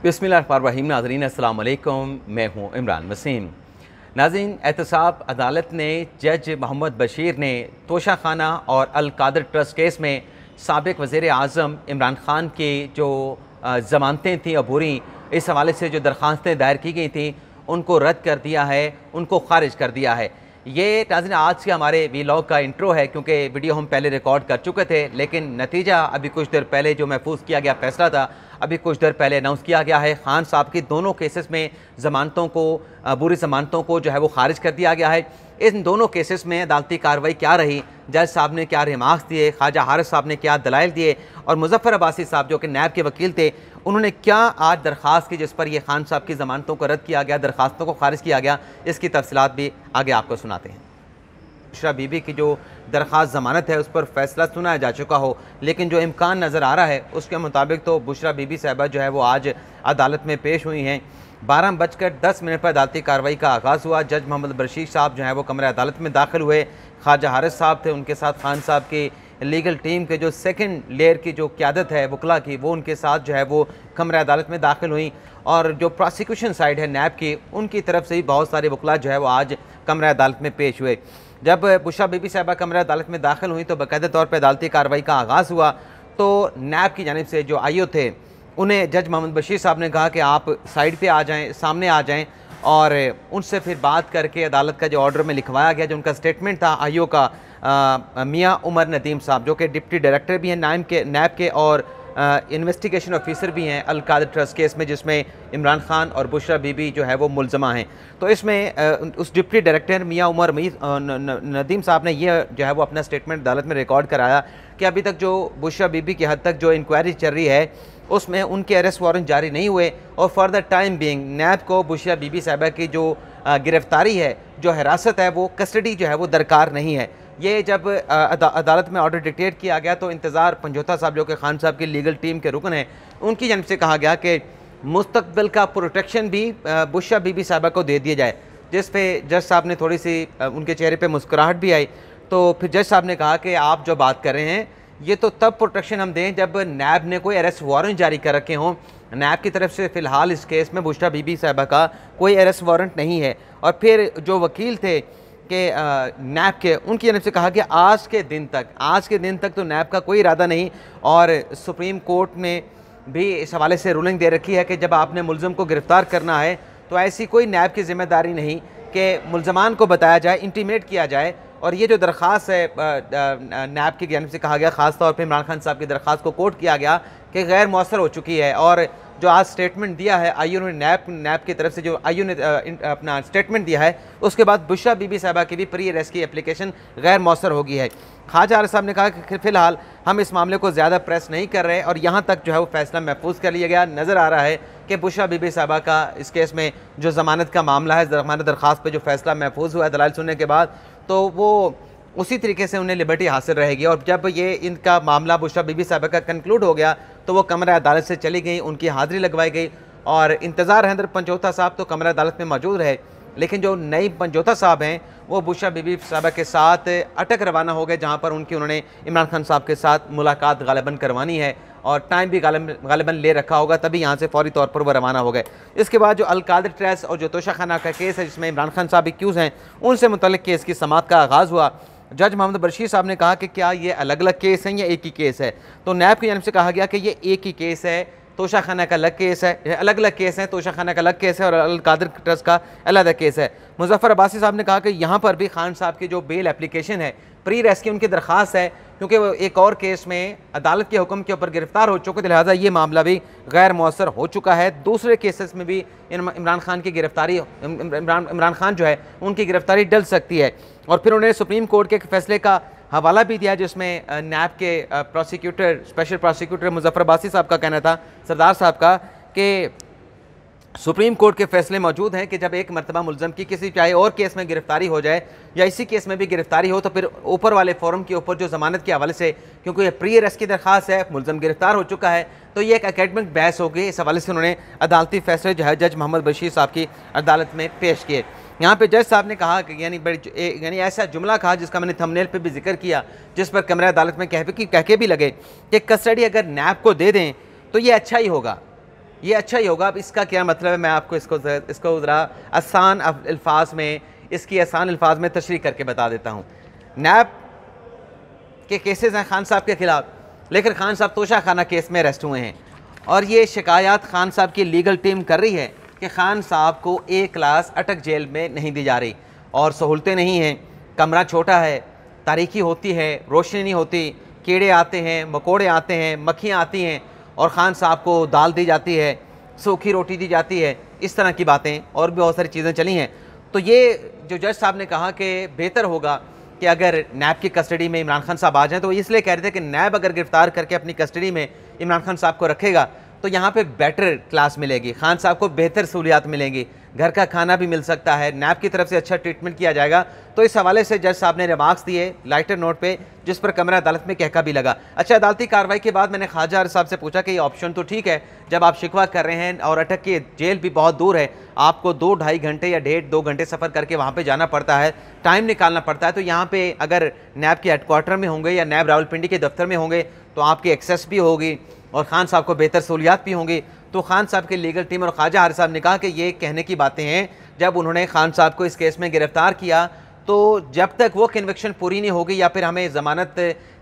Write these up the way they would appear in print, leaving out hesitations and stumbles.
बिस्मिल्लाहिर्रहमानिर्रहीम। नाज़रीन अस्सलाम वालेकुम, मैं हूँ इमरान वसीम। नाज़रीन, एहतसाब अदालत ने जज मोहम्मद बशीर ने तोशा खाना और अल कादर ट्रस्ट केस में साबिक़ वज़ीर आज़म इमरान ख़ान की जो ज़मानतें थीं अबूरी, इस हवाले से जो दरख्वास्तें दायर की गई थी उनको रद्द कर दिया है, उनको ख़ारिज कर दिया है। ये नाज़रीन आज के हमारे वीलॉग का इंट्रो है, क्योंकि वीडियो हम पहले रिकॉर्ड कर चुके थे, लेकिन नतीजा अभी कुछ देर पहले जो महफूज किया गया फ़ैसला था, अभी कुछ देर पहले अनाउंस किया गया है। खान साहब की दोनों केसेस में ज़मानतों को, बुरी ज़मानतों को जो है वो खारिज कर दिया गया है। इन दोनों केसेस में अदालती कार्रवाई क्या रही, जज साहब ने क्या रिमार्क्स दिए, ख्वाजा हारिस साहब ने क्या दलाइल दिए, और मुज़फ़्फ़र अब्बासी साहब जो कि नैब के वकील थे, उन्होंने क्या आज दरख्वास्त की जिस पर यह खान साहब की ज़मानतों को रद्द किया गया, दरख्वास्तों को खारिज किया गया, इसकी तफसीलात भी आगे आपको सुनाते हैं। बुशरा बीबी की जो दरख्वास्त ज़मानत है उस पर फैसला सुनाया जा चुका हो, लेकिन जो इम्कान नज़र आ रहा है उसके मुताबिक तो बुशरा बीबी साहबा जो है वो आज अदालत में पेश हुई हैं। 12:10 पर अदालती कार्रवाई का आगाज़ हुआ। जज मोहम्मद बशीर साहब जो है वो कमरे अदालत में दाखिल हुए। ख्वाजा हारिस साहब थे, उनके साथ खान साहब की लीगल टीम के जो सेकंड लेयर की जो क़यादत है वकला की, वो उनके साथ जो है वो कमरे अदालत में दाखिल हुई। और जो प्रोसिक्यूशन साइड है नैब की, उनकी तरफ से भी बहुत सारे वकला जो है वो आज कमरे अदालत में पेश हुए। जब बुशरा बीबी साहबा कमरे अदालत में दाखिल हुई तो बाकायदा तौर पर अदालती कार्रवाई का आगाज़ हुआ। तो नैब की जानिब से जो आईओ थे, उन्हें जज मोहम्मद बशीर साहब ने कहा कि आप साइड पे आ जाएं, सामने आ जाएं, और उनसे फिर बात करके अदालत का जो ऑर्डर में लिखवाया गया, जो उनका स्टेटमेंट था आईओ का, मियाँ उमर नदीम साहब जो कि डिप्टी डायरेक्टर भी हैं नैब के और इन्वेस्टिगेशन ऑफिसर भी हैं अल कादर ट्रस्ट केस में, जिसमें इमरान खान और बुशरा बीबी जो है वो मुलजमा हैं। तो इसमें उस डिप्टी डायरेक्टर मियाँ उमर नदीम साहब ने ये जो है वो अपना स्टेटमेंट अदालत में रिकॉर्ड कराया कि अभी तक जो बुशरा बीबी की हद तक जो इंक्वायरी चल रही है उसमें उनके अरेस्ट वारंट जारी नहीं हुए, और फॉर द टाइम बीइंग नैब को बुशरा बीबी साहबा की जो गिरफ्तारी है, जो हिरासत है, वो कस्टडी जो है वो दरकार नहीं है। ये जब अदालत में ऑर्डर डिक्टेट किया गया तो इंतज़ार पंजोता साहब जो कि खान साहब की लीगल टीम के रुकन हैं, उनकी जानिब से कहा गया कि मुस्तकबिल का प्रोटेक्शन भी बुशरा बीबी साहबा को दे दिया जाए, जिस पे जज साहब ने थोड़ी सी उनके चेहरे पे मुस्कुराहट भी आई। तो फिर जज साहब ने कहा कि आप जो बात कर रहे हैं ये तो तब प्रोटेक्शन हम दें जब नैब ने कोई अरेस्ट वारंट जारी कर रखे हों। नैब की तरफ से फ़िलहाल इस केस में बुशरा बीबी साहबा का कोई अरेस्ट वारंट नहीं है। और फिर जो वकील थे कि नैब के, उनकी जानब से कहा कि आज के दिन तक तो नैब का कोई इरादा नहीं, और सुप्रीम कोर्ट ने भी इस हवाले से रूलिंग दे रखी है कि जब आपने मुलज़म को गिरफ़्तार करना है तो ऐसी कोई नैब की ज़िम्मेदारी नहीं कि मुलज़मान को बताया जाए, इंटीमेट किया जाए। और ये जो दरख्वास्त है नैब की जानब से कहा गया, ख़ास तौर पे इमरान खान साहब की दरख्वास्त को कोर्ट किया गया कि गैर मौसर हो चुकी है। और जो आज स्टेटमेंट दिया है आईओ ने, नैब की तरफ से जो आईओ ने अपना स्टेटमेंट दिया है, उसके बाद बुशरा बीबी साहबा की भी प्री अरेस्ट की एप्लीकेशन गैर मौसर हो गई है। ख्वाजा हारिस साहब ने कहा कि फ़िलहाल हम इस मामले को ज़्यादा प्रेस नहीं कर रहे, और यहाँ तक जो है वो फैसला महफूज कर लिया गया। नज़र आ रहा है कि बुशरा बीबी साहबा का इस केस में जो ज़मानत का मामला है, ज़मानत दरख्वास्त पर जो फैसला महफूज हुआ है दलाइल सुनने के बाद, तो वो उसी तरीके से उन्हें लिबर्टी हासिल रहेगी। और जब ये इनका मामला बुशरा बीबी साहबा का कंक्लूड हो गया तो वो कमरा अदालत से चली गई, उनकी हाज़िरी लगवाई गई, और इंतज़ार है अंदर पंजोता साहब तो कमरा अदालत में मौजूद रहे, लेकिन जो नई पंजोता साहब हैं वो बुशरा बीबी साहबा के साथ अटक रवाना हो गए, जहाँ पर उन्होंने इमरान खान साहब के साथ मुलाकात गालिबन करवानी है, और टाइम भी गालिबन ले रखा होगा, तभी यहाँ से फौरी तौर पर वो रवाना हो गए। इसके बाद जो अल कादर ट्रस्ट और जो तोशा खाना का केस है, जिसमें इमरान खान साहब एक्यूज़ हैं, उनसे मुतल्लिक़ केस की समाअत का आगाज़ हुआ। जज मोहम्मद बशीर साहब ने कहा कि क्या ये अलग अलग केस हैं या एक ही केस है। तो नैब की जानब से कहा गया कि ये एक ही केस है, तोशा खाना का अलग केस है, अलग अलग केस हैं, तोशा खाना का अलग केस है और अल कादर ट्रस्ट का अलग केस है। मुज़फ़्फ़र अब्बासी साहब ने कहा कि यहाँ पर भी खान साहब की जो बेल एप्लीकेशन है, प्री अरेस्ट की उनकी दरख्वास्त है, क्योंकि वो एक और केस में अदालत के हुक्म के ऊपर गिरफ्तार हो चुके थे, लिहाजा ये मामला भी गैर मौसर हो चुका है। दूसरे केसेस में भी इमरान खान की गिरफ्तारी, इमरान खान जो है उनकी गिरफ्तारी डल सकती है। और फिर उन्होंने सुप्रीम कोर्ट के फैसले का हवाला भी दिया, जिसमें नैब के prosecutor, special prosecutor Muzaffar Abbasi साहब का कहना था, सरदार साहब का, कि सुप्रीम कोर्ट के फैसले मौजूद हैं कि जब एक मरतबा मुलज़म की किसी चाहे और केस में गिरफ्तारी हो जाए या इसी केस में भी गिरफ्तारी हो, तो फिर ऊपर वाले फोरम के ऊपर जो ज़मानत के हवाले से, क्योंकि ये प्री अरेस्ट की दरख्वास्त है, मुलज़म गिरफ्तार हो चुका है, तो ये एक एकेडमिक बहस होगी। इस हवाले से उन्होंने अदालती फैसले जो है जज मोहम्मद बशीर साहब की अदालत में पेश किए। यहाँ पे जज साहब ने कहा कि यानी ऐसा जुमला कहा जिसका मैंने थंबनेल पे भी जिक्र किया, जिस पर कमरा अदालत में कह के भी लगे कि कस्टडी अगर नैब को दे दें तो ये अच्छा ही होगा। ये अच्छा ही होगा। अब इसका क्या मतलब है, मैं आपको इसको ज़रा आसान अल्फाज में, इसकी आसान अल्फाज में तशरीह करके बता देता हूँ। नैब के केसेस हैं खान साहब के ख़िलाफ़, लेकिन खान साहब तोशा खाना केस में अरेस्ट हुए हैं और ये शिकायत खान साहब की लीगल टीम कर रही है कि खान साहब को A क्लास अटक जेल में नहीं दी जा रही और सहूलतें नहीं हैं, कमरा छोटा है, तारीकी होती है, रोशनी नहीं होती, कीड़े आते हैं, मकोड़े आते हैं, मक्खियाँ आती हैं और ख़ान साहब को दाल दी जाती है, सूखी रोटी दी जाती है, इस तरह की बातें और भी बहुत सारी चीज़ें चली हैं। तो ये जो जज साहब ने कहा कि बेहतर होगा कि अगर नैब की कस्टडी में इमरान खान साहब आ जाएं, तो इसलिए कह रहे थे कि नैब अगर गिरफ्तार करके अपनी कस्टडी में इमरान खान साहब को रखेगा तो यहाँ पे बेटर क्लास मिलेगी, खान साहब को बेहतर सहूलियात मिलेंगी, घर का खाना भी मिल सकता है, नैब की तरफ से अच्छा ट्रीटमेंट किया जाएगा। तो इस हवाले से जज साहब ने रिमार्क्स दिए लाइटर नोट पे, जिस पर कमरा अदालत में कहका भी लगा। अच्छा, अदालती कार्रवाई के बाद मैंने ख्वाजा आरिफ साहब से पूछा कि ये ऑप्शन तो ठीक है, जब आप शिकवा कर रहे हैं और अटक की जेल भी बहुत दूर है, आपको 2-2.5 घंटे या 1.5-2 घंटे सफ़र करके वहाँ पर जाना पड़ता है, टाइम निकालना पड़ता है, तो यहाँ पर अगर नैब के हेडक्वार्टर में होंगे या नैब रावलपिंडी के दफ्तर में होंगे तो आपकी एक्सेस भी होगी और खान साहब को बेहतर सहूलियात भी होंगी। तो खान साहब की लीगल टीम और ख्वाजा आरिफ साहब ने कहा कि ये कहने की बातें हैं, जब उन्होंने खान साहब को इस केस में गिरफ्तार किया तो जब तक वो कन्विक्शन पूरी नहीं होगी या फिर हमें ज़मानत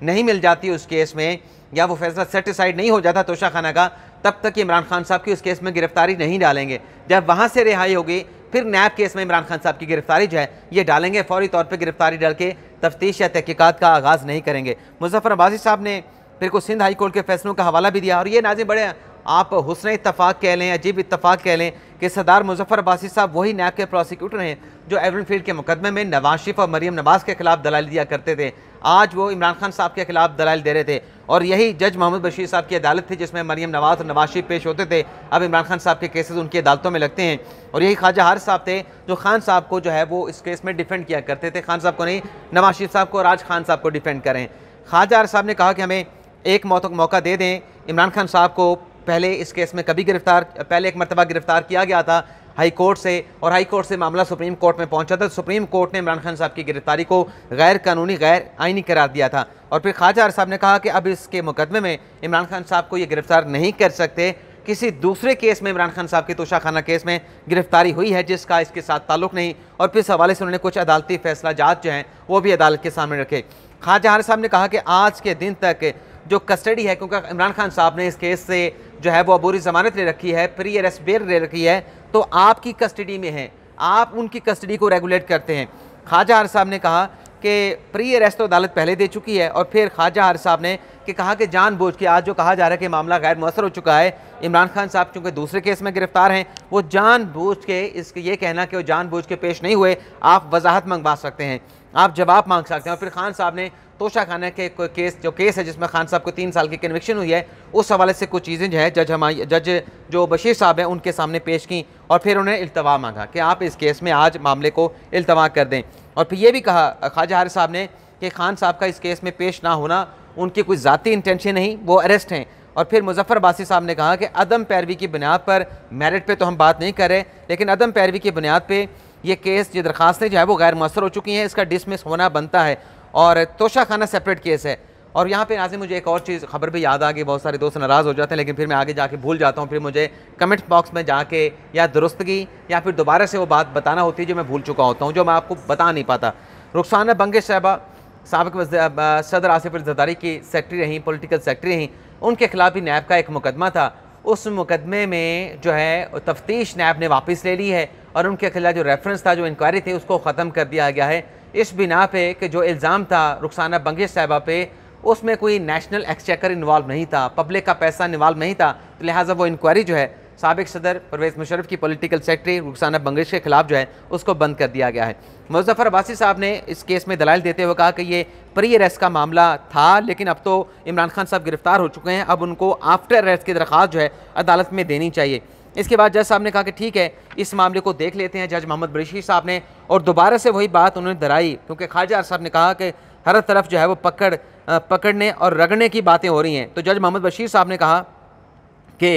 नहीं मिल जाती उस केस में या वो फैसला सेटिसाइड नहीं हो जाता तोशा खाना का, तब तक इमरान खान साहब की उस केस में गिरफ्तारी नहीं डालेंगे। जब वहाँ से रिहाई होगी फिर नैब केस में इमरान खान साहब की गिरफ्तारी जो है ये डालेंगे, फौरी तौर पर गिरफ्तारी डाल के तफ्तीश या तहकीकात का आगाज़ नहीं करेंगे। मुज़फ़्फ़र अब्बासी साहब ने फिर को सिंध हाई कोर्ट के फैसलों का हवाला भी दिया और ये नाज़िम बड़े आप हुस्न इत्तफाक कह लें, अजीब इत्तफाक कह लें कि सरदार मुज़फ़्फ़र अब्बासी साहब वही नैब के प्रोसिक्यूटर हैं जो एवरन फील्ड के मुकदमे में नवाज शरीफ और मरीम नवाज़ के खिलाफ दलाल दिया करते थे। आज वो इमरान खान साहब के खिलाफ दलाल दे रहे थे और यही जज मोहम्मद बशीर साहब की अदालत थी जिसमें मरीम नवाज़ और नवाज शरीफ पेश होते थे। अब इमरान खान साहब के केसेस उनकी अदालतों में लगते हैं और यही ख्वाजा हारिस साहब थे जो खान साहब को जो है वो इस केस में डिफेंड किया करते थे, खान साहब को नहीं, नवाज शरीफ साहब को और आज खान साहब को डिफेंड करें। ख्वाजा हारिस साहब ने कहा कि हमें एक मौका दे दें, इमरान खान साहब को पहले इस केस में पहले एक मरतबा गिरफ्तार किया गया था हाई कोर्ट से और हाई कोर्ट से मामला सुप्रीम कोर्ट में पहुंचा था। सुप्रीम कोर्ट ने इमरान खान साहब की गिरफ्तारी को गैर कानूनी, गैर आइनी करार दिया था और फिर ख्वाजा आरिफ साहब ने कहा कि अब इसके मुकदमे में इमरान खान साहब को ये गिरफ्तार नहीं कर सकते, किसी दूसरे केस में इमरान खान साहब की तोशा खाना केस में गिरफ्तारी हुई है जिसका इसके साथ ताल्लुक़ नहीं, और फिर इस हवाले से उन्होंने कुछ अदालती फैसला जात जो हैं वो भी अदालत के सामने रखे। ख्वाजा आरिफ साहब ने कहा कि आज के दिन तक जो कस्टडी है, क्योंकि इमरान खान साहब ने इस केस से जो है वो अबूरी ज़मानत ले रखी है, प्री अरेस्ट बेल ले रखी है, तो आपकी कस्टडी में है, आप उनकी कस्टडी को रेगुलेट करते हैं। ख्वाजा आरिफ साहब ने कहा कि प्री अरेस्ट तो अदालत पहले दे चुकी है और फिर ख्वाजा आरिफ साहब ने कहा कि जानबूझ के आज जो कहा जा रहा है कि मामला गैर मुअस्सर हो चुका है, इमरान खान साहब चूँकि दूसरे केस में गिरफ्तार हैं, वो जानबूझ के इसके ये कहना कि वो जानबूझ के पेश नहीं हुए, आप वजाहत मंगवा सकते हैं, आप जवाब मांग सकते हैं। और फिर खान साहब ने तोशा खाना के केस है जिसमें खान साहब को 3 साल की कन्विक्शन हुई है, उस हवाले से कुछ चीज़ें जो है जज जो बशीर साहब हैं उनके सामने पेश की और फिर उन्हें इल्तवा मांगा कि आप इस केस में आज मामले को इल्तवा कर दें। और फिर ये भी कहा ख्वाजा हारिस साहब ने कि खान साहब का इस केस में पेश ना होना उनकी कोई ज़ाती इंटेंशन नहीं, वो अरेस्ट हैं। और फिर मुज़फ़्फ़र अब्बासी साहब ने कहा कि अदम पैरवी की बुनियाद पर, मेरिट पे तो हम बात नहीं कर रहे, लेकिन अदम पैरवी की बुनियाद पे ये केस, ये दरख्वास्तें जो है वो गैर मुअस्सर हो चुकी हैं, इसका डिसमिस होना बनता है और तोशा खाना सेपरेट केस है। और यहाँ पे नाज़िम मुझे एक और चीज़ खबर भी याद आ गई, बहुत सारे दोस्त नाराज़ हो जाते हैं लेकिन फिर मैं आगे जाके भूल जाता हूँ, फिर मुझे कमेंट बॉक्स में जाके या दुरुस्तगी या फिर दोबारा से वो बात बताना होती है जो मैं भूल चुका होता हूँ, जो मैं आपको बता नहीं पाता। रुखसाना बंगिश साहबा साबिक सदर आसिफ अली ज़रदारी की सेक्रेटरी रहीं, पॉलिटिकल सेक्रेटरी रहीं, उनके खिलाफ भी नैब का एक मुकदमा था। उस मुकदमे में जो है तफ्तीश नैब ने वापस ले ली है और उनके खिलाफ जो रेफरेंस था, जो इंक्वायरी थी, उसको ख़त्म कर दिया गया है इस बिना पे कि जो इल्ज़ाम था रुखसाना बंगिश साहबा पे, उसमें कोई नेशनल एक्सचेकर इन्वॉल्व नहीं था, पब्लिक का पैसा इन्वॉल्व नहीं था, तो लिहाजा वो इंक्वायरी जो है साबिक सदर परवेज़ मुशर्रफ की पॉलिटिकल सेक्रेटरी रुखसाना बंगिश के खिलाफ जो है उसको बंद कर दिया गया है। मुज़फ़्फ़र अब्बासी साहब ने इस केस में दलाइल देते हुए कहा कि ये प्री अरेस्ट का मामला था, लेकिन अब तो इमरान खान साहब गिरफ्तार हो चुके हैं, अब उनको आफ्टर अरेस्ट की दरख्वास्त जो है अदालत में देनी चाहिए। इसके बाद जज साहब ने कहा कि ठीक है, इस मामले को देख लेते हैं, जज मोहम्मद बशीर साहब ने, और दोबारा से वही बात उन्होंने दोहराई क्योंकि ख्वाजा साहब ने कहा कि हर तरफ जो है वो पकड़ने और रगड़ने की बातें हो रही हैं। तो जज मोहम्मद बशीर साहब ने कहा कि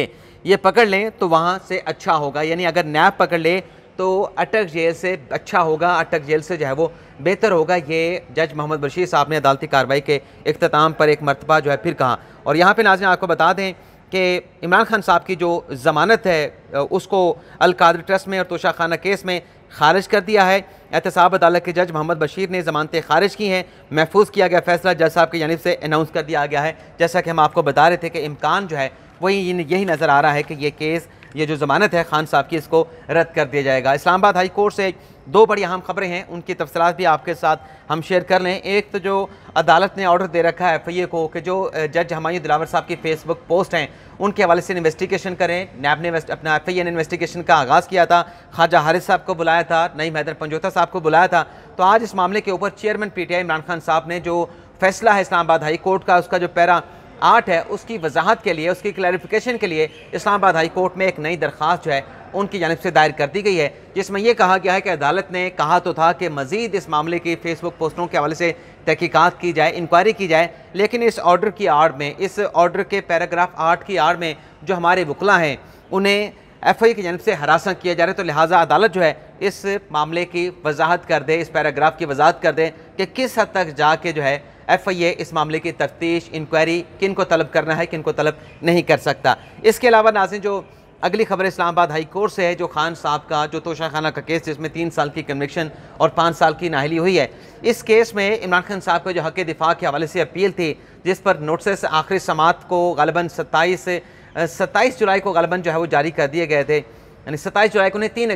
ये पकड़ लें तो वहाँ से अच्छा होगा, यानी अगर नैब पकड़ ले तो अटक जेल से अच्छा होगा, अटक जेल से जो है वो बेहतर होगा। ये जज मोहम्मद बशीर साहब ने अदालती कार्रवाई के इख्तिताम पर एक मरतबा जो है फिर कहा। और यहाँ पे नाज़रीन आपको बता दें कि इमरान खान साहब की जो ज़मानत है उसको अल-कादर ट्रस्ट में और तोशा खाना केस में खारिज कर दिया है। एहतसाब अदालत के जज मोहम्मद बशीर ने ज़मानतें खारिज की हैं। महफूज किया गया फैसला जज साहब की जानिब से अनाउंस कर दिया गया है। जैसा कि हम आपको बता रहे थे कि इम्कान जो है वही यही नज़र आ रहा है कि ये केस, ये जो ज़मानत है खान साहब की, इसको रद्द कर दिया जाएगा। इस्लामाबाद हाई कोर्ट से दो बड़ी अहम खबरें हैं, उनकी तफसीलात भी आपके साथ हम शेयर कर लें। एक तो जो अदालत ने ऑर्डर दे रखा है FIA को कि जो जज हमायूं दिलावर साहब की फेसबुक पोस्ट हैं उनके हवाले से इन्वेस्टिगेशन करें। नैब ने अपना FIA ने इन्वेस्टिगेशन का आगाज़ किया था, ख्वाजा हारिस साहब को बुलाया था, नईम हैदर पंजोता साहब को बुलाया था। तो आज इस मामले के ऊपर चेयरमैन PTI इमरान खान साहब ने जो फैसला है इस्लामाबाद हाई कोर्ट का, उसका जो पैरा 8 है, उसकी वजाहत के लिए, उसकी क्लैरिफिकेशन के लिए इस्लामाबाद हाई कोर्ट में एक नई दरख्वास्त जो है उनकी जानिब से दायर कर दी गई है, जिसमें यह कहा गया है कि अदालत ने कहा तो था कि मज़ीद इस मामले की फेसबुक पोस्टों के हवाले से तहकीकात की जाए, इंक्वायरी की जाए, लेकिन इस ऑर्डर की आड़ में, इस ऑर्डर के पैराग्राफ 8 की आड़ में जो हमारे वकला हैं उन्हें FIA की जानिब से हरासा किया जा रहा है। तो लिहाजा अदालत जो है इस मामले की वजाहत कर दे, इस पैराग्राफ की वजाहत कर दे कि किस हद तक जाके जो है FIA इस मामले की तफ्तीश, इंक्वायरी किन को तलब करना है, किन को तलब नहीं कर सकता। इसके अलावा नाज़रीन जो अगली खबर इस्लामाबाद हाई कोर्ट से है, जो खान साहब का जो तोशा खाना का केस जिसमें 3 साल की कन्विक्शन और 5 साल की नाहली हुई है, इस केस में इमरान खान साहब को जो हक़ दिफा के हवाले से अपील थी, जिस पर नोटिस आखिरी समात को गालिबन 27 जुलाई को गालिबन जो है वो जारी कर दिए गए थे, यानी 27 जुलाई को नहीं 3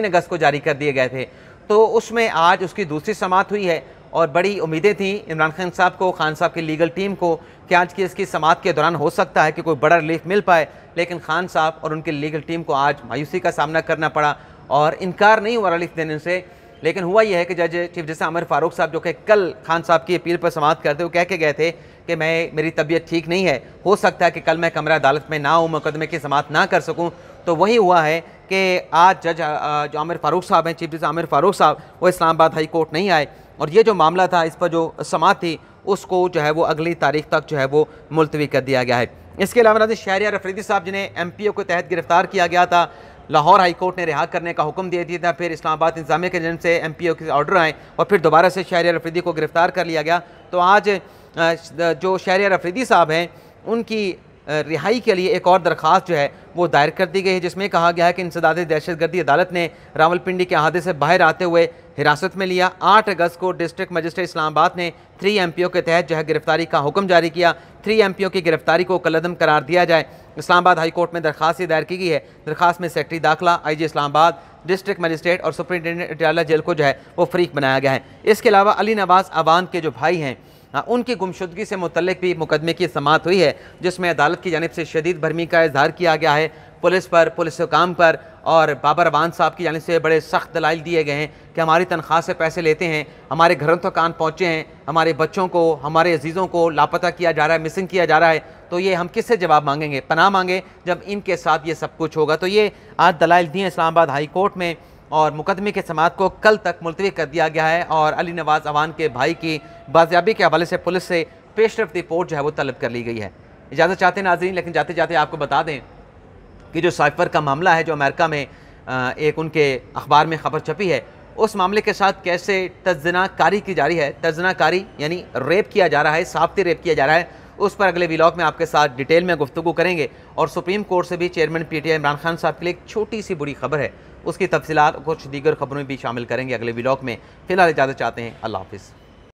अगस्त को जारी कर दिए गए थे। तो उसमें आज उसकी दूसरी समात हुई है और बड़ी उम्मीदें थी इमरान खान साहब को, खान साहब की लीगल टीम को कि आज की इसकी समात के दौरान हो सकता है कि कोई बड़ा रिलीफ मिल पाए, लेकिन खान साहब और उनकी लीगल टीम को आज मायूसी का सामना करना पड़ा और इनकार नहीं हुआ रिलीफ देने से। लेकिन हुआ यह है कि जज चीफ जस्टिस आमिर फारूक साहब जो कि कल खान साहब की अपील पर समात करते हुए कह के गए थे कि मेरी तबीयत ठीक नहीं है, हो सकता है कि कल मैं कमरा अदालत में ना हूँ, मुकदमे की समात ना कर सकूँ। तो वही हुआ है कि आज जज जो आमिर फारूक साहब हैं, चीफ जस्टिस आमिर फारूक साहब, वो इस्लामाबाद हाई कोर्ट नहीं आए और ये जो मामला था, इस पर जो समात थी उसको जो है वो अगली तारीख तक जो है वो मुलतवी कर दिया गया है। इसके अलावा नाज़रीन शहरियार अफरीदी साहब जिन्हें MPO के तहत गिरफ्तार किया गया था, लाहौर हाई कोर्ट ने रिहा करने का हुक्म दे दिया था, फिर इस्लामाबाद इंतजामिया के जरिए से MPO के ऑर्डर आए और फिर दोबारा से शहरियार अफरीदी को गिरफ्तार कर लिया गया। तो आज जो शहरियार अफरीदी साहब हैं उनकी रिहाई के लिए एक और दरख्वास्त जो है वो दायर कर दी गई है, जिसमें कहा गया है कि इंसदाद दहशतगर्दी अदालत ने रावलपिंडी के अहाते से बाहर आते हुए हिरासत में लिया। 8 अगस्त को डिस्ट्रिक्ट मजिस्ट्रेट इस्लामाबाद ने 3 MPO के तहत जो है गिरफ्तारी का हुक्म जारी किया। 3 MPO की गिरफ्तारी को कलअदम करार दिया जाए। इस्लामाबाद हाई कोर्ट में दरख्वास्त दायर की गई है। दरख्वास्त में सेक्रेटरी दाखिला, IG इस्लामाबाद, डिस्ट्रिक्ट मजिस्ट्रेट और सुप्रिंटेंडेंट अटाला जेल को जो है वो फरीक बनाया गया है। इसके अलावा अली नवाज अवान के जो भाई हैं उनकी गुमशुदगी से मुतल्लिक भी मुकदमे की समात हुई है, जिसमें अदालत की जानिब से शदीद भरमी का इजहार किया गया है पुलिस पर, पुलिस हुकाम पर, और बाबर अवान साहब की जानिब से बड़े सख्त दलाइल दिए गए हैं कि हमारी तनख्वाह से पैसे लेते हैं, हमारे घरों तक कान पहुँचे हैं, हमारे बच्चों को, हमारे अजीज़ों को लापता किया जा रहा है, मिसिंग किया जा रहा है। तो ये हम किससे जवाब मांगेंगे, पनाह मांगे जब इनके साथ ये सब कुछ होगा। तो ये आज दलाइल दिए इस्लामाबाद हाई कोर्ट में और मुकदमे के समात को कल तक मुलतवी कर दिया गया है और अली नवाज अवान के भाई की बाजियाबी के हवाले से पुलिस से पेशरफ रिपोर्ट जो है वो तलब कर ली गई है। इजाज़त चाहते नाज़रीन, लेकिन जाते जाते आपको बता दें कि जो साइफर का मामला है, जो अमेरिका में एक उनके अखबार में ख़बर छपी है, उस मामले के साथ कैसे तर्जनाकारी की जा रही है, तर्जनाकारी यानी रेप किया जा रहा है, साफ्ती रेप किया जा रहा है, उस पर अगले व्लॉग में आपके साथ डिटेल में गुफ्तगू करेंगे। और सुप्रीम कोर्ट से भी चेयरमैन PTI इमरान खान साहब के लिए एक छोटी सी बुरी खबर है, उसकी तफसीलात कुछ दीगर खबरों में भी शामिल करेंगे अगले व्लॉग में। फिलहाल इजाज़त चाहते हैं, अल्लाह हाफ़िज़।